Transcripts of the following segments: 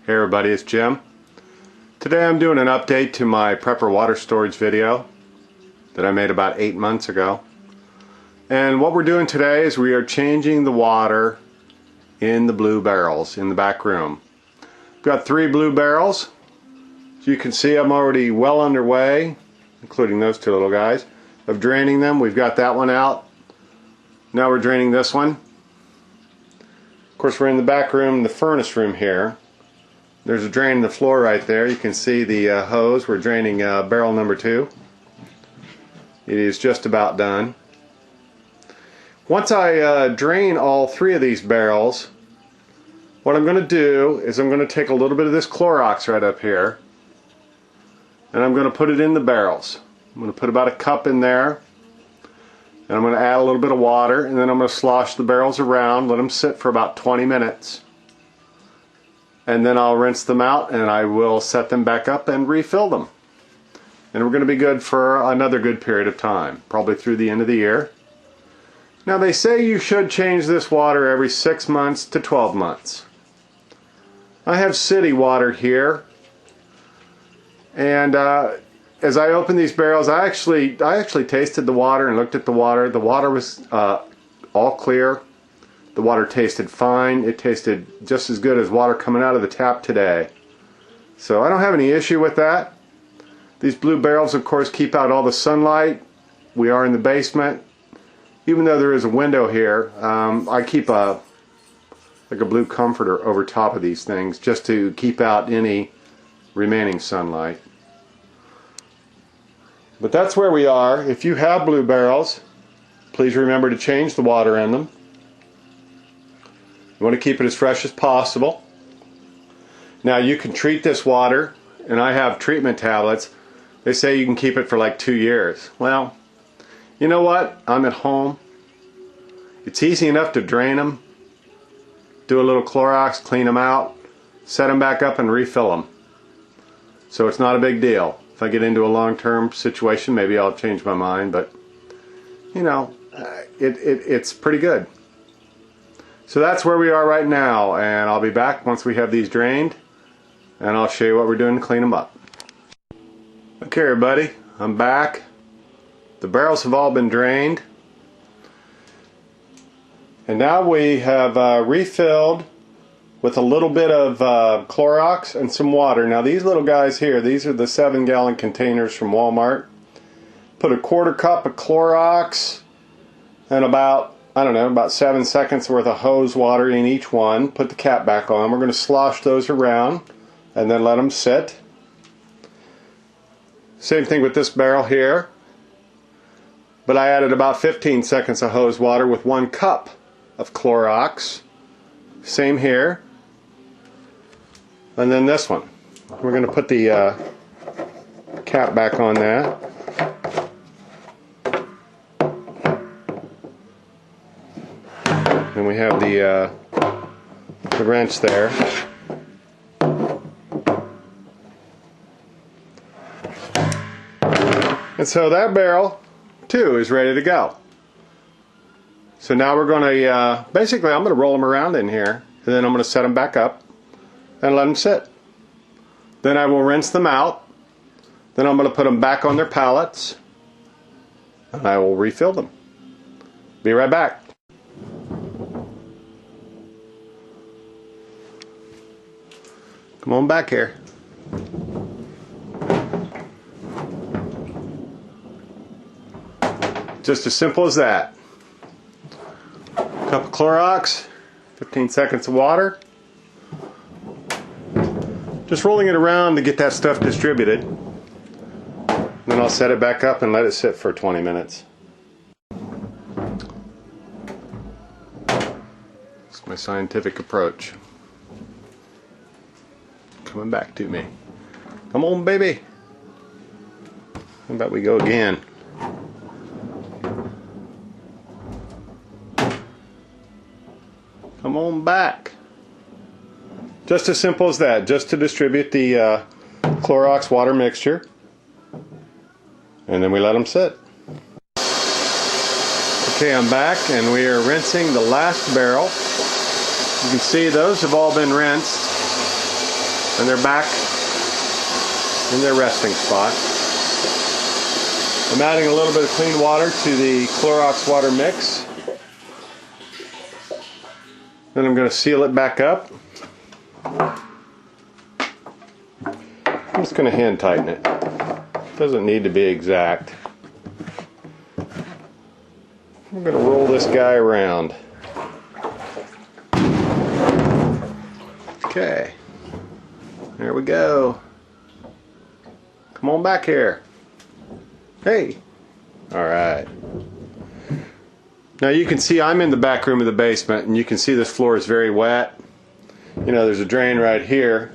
Hey everybody, it's Jim. Today I'm doing an update to my prepper water storage video that I made about 8 months ago. And what we're doing today is we are changing the water in the blue barrels in the back room. We've got 3 blue barrels. As you can see, I'm already well underway, including those 2 little guys, of draining them. We've got that one out. Now we're draining this one. Of course, we're in the back room, the furnace room here. There's a drain in the floor right there. You can see the hose. We're draining barrel number 2. It is just about done. Once I drain all 3 of these barrels, what I'm going to do is I'm going to take a little bit of this Clorox right up here, and I'm going to put it in the barrels. I'm going to put about a cup in there, and I'm going to add a little bit of water, and then I'm going to slosh the barrels around, let them sit for about 20 minutes. And then I'll rinse them out and I will set them back up and refill them. And we're going to be good for another good period of time, probably through the end of the year. Now they say you should change this water every 6 months to 12 months. I have city water here, and as I opened these barrels, I actually tasted the water and looked at the water. The water was all clear. The water tasted fine. It tasted just as good as water coming out of the tap today. So I don't have any issue with that. These blue barrels, of course, keep out all the sunlight. We are in the basement. Even though there is a window here, I keep like a blue comforter over top of these things just to keep out any remaining sunlight. But that's where we are. If you have blue barrels, please remember to change the water in them. You want to keep it as fresh as possible. Now you can treat this water, and I have treatment tablets. They say you can keep it for like 2 years. Well, you know what? I'm at home. It's easy enough to drain them, do a little Clorox, clean them out, set them back up and refill them. So it's not a big deal. If I get into a long-term situation, maybe I'll change my mind, but you know, it's pretty good. So that's where we are right now, and I'll be back once we have these drained, and I'll show you what we're doing to clean them up. Okay everybody, I'm back. The barrels have all been drained, and now we have refilled with a little bit of Clorox and some water. Now these little guys here, these are the 7-gallon containers from Walmart. Put a 1/4 cup of Clorox and about 7 seconds worth of hose water in each one. Put the cap back on. We're going to slosh those around and then let them sit. Same thing with this barrel here. But I added about 15 seconds of hose water with 1 cup of Clorox. Same here. And then this one. We're going to put the cap back on that. And we have the wrench there. And so that barrel too is ready to go. So now we're going to basically I'm going to roll them around in here, and then I'm going to set them back up and let them sit. Then I will rinse them out. Then I'm going to put them back on their pallets, and I will refill them. Be right back. Come on back here. Just as simple as that. Cup of Clorox, 15 seconds of water. Just rolling it around to get that stuff distributed. Then I'll set it back up and let it sit for 20 minutes. That's my scientific approach. Coming back to me. Come on, baby. How about we go again? Come on back. Just as simple as that. Just to distribute the Clorox water mixture. And then we let them sit. Okay, I'm back, and we are rinsing the last barrel. You can see those have all been rinsed. and they're back in their resting spot. I'm adding a little bit of clean water to the Clorox water mix. Then I'm going to seal it back up. I'm just going to hand tighten it. Doesn't need to be exact. I'm going to roll this guy around. Okay. There we go. Come on back here. Hey. Alright. Now you can see I'm in the back room of the basement, and you can see this floor is very wet. You know, there's a drain right here.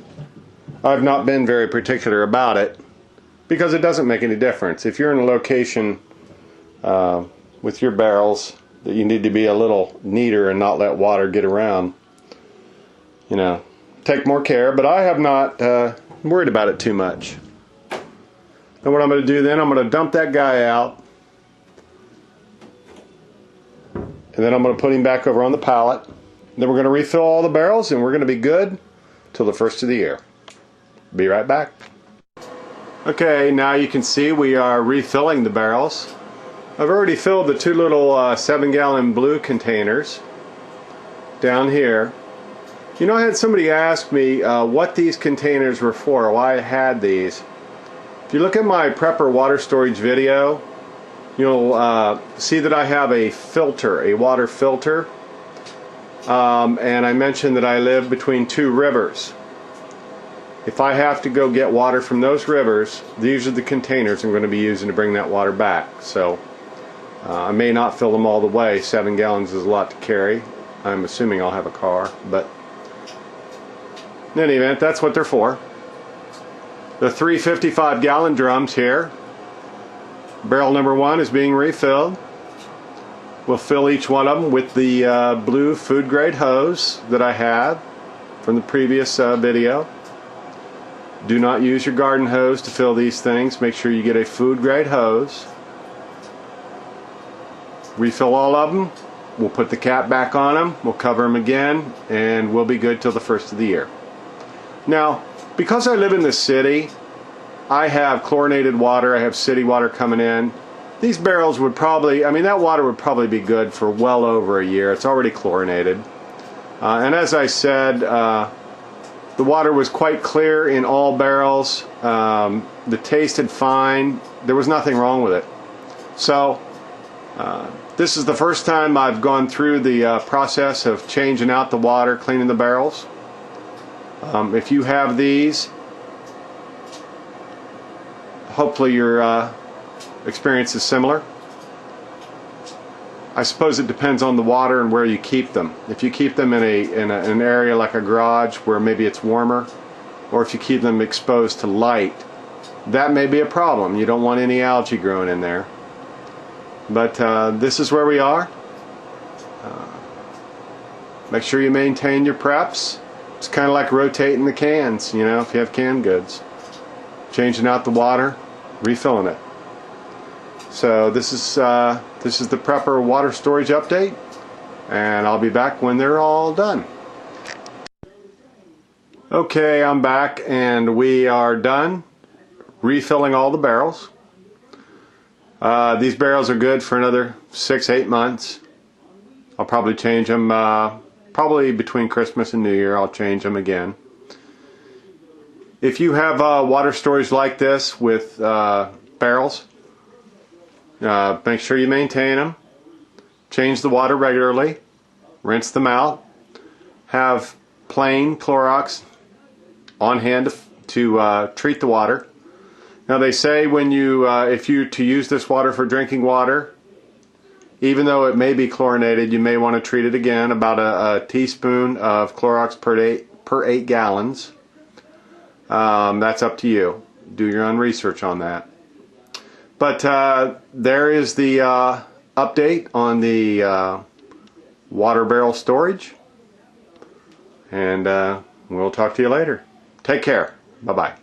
I've not been very particular about it because it doesn't make any difference. If you're in a location with your barrels that you need to be a little neater and not let water get around, you know, take more care, but I have not worried about it too much. And what I'm going to do then, I'm going to dump that guy out, and then I'm going to put him back over on the pallet. Then we're going to refill all the barrels, and we're going to be good till the first of the year. Be right back. Okay, now you can see we are refilling the barrels. I've already filled the two little 7-gallon blue containers down here. You know, I had somebody ask me what these containers were for, why I had these. If you look at my prepper water storage video, you'll see that I have a filter, a water filter, and I mentioned that I live between two rivers. If I have to go get water from those rivers, these are the containers I'm going to be using to bring that water back. So I may not fill them all the way. 7 gallons is a lot to carry. I'm assuming I'll have a car, but in any event, that's what they're for. The 3 55-gallon drums here. Barrel number 1 is being refilled. We'll fill each one of them with the blue food grade hose that I had from the previous video. Do not use your garden hose to fill these things. Make sure you get a food grade hose. Refill all of them. We'll put the cap back on them. We'll cover them again, and we'll be good till the first of the year. Now, because I live in the city, I have chlorinated water. I have city water coming in. These barrels would probably, I mean, that water would probably be good for well over a year. It's already chlorinated. And as I said, the water was quite clear in all barrels. The tasted fine. There was nothing wrong with it. So, this is the first time I've gone through the process of changing out the water, cleaning the barrels. If you have these, hopefully your experience is similar. I suppose it depends on the water and where you keep them. If you keep them in an area like a garage where maybe it's warmer, or if you keep them exposed to light, that may be a problem. You don't want any algae growing in there. But this is where we are. Make sure you maintain your preps. It's kind of like rotating the cans, you know, if you have canned goods. Changing out the water, refilling it. So this is the prepper water storage update, and I'll be back when they're all done. Okay, I'm back, and we are done refilling all the barrels. These barrels are good for another 6-8 months. I'll probably change them probably between Christmas and New Year. I'll change them again. If you have water storage like this with barrels, make sure you maintain them. Change the water regularly. Rinse them out. Have plain Clorox on hand to treat the water. Now they say when you, if you to use this water for drinking water, even though it may be chlorinated, you may want to treat it again. About a teaspoon of Clorox per 8 gallons. That's up to you. Do your own research on that. But there is the update on the water barrel storage. And we'll talk to you later. Take care. Bye-bye.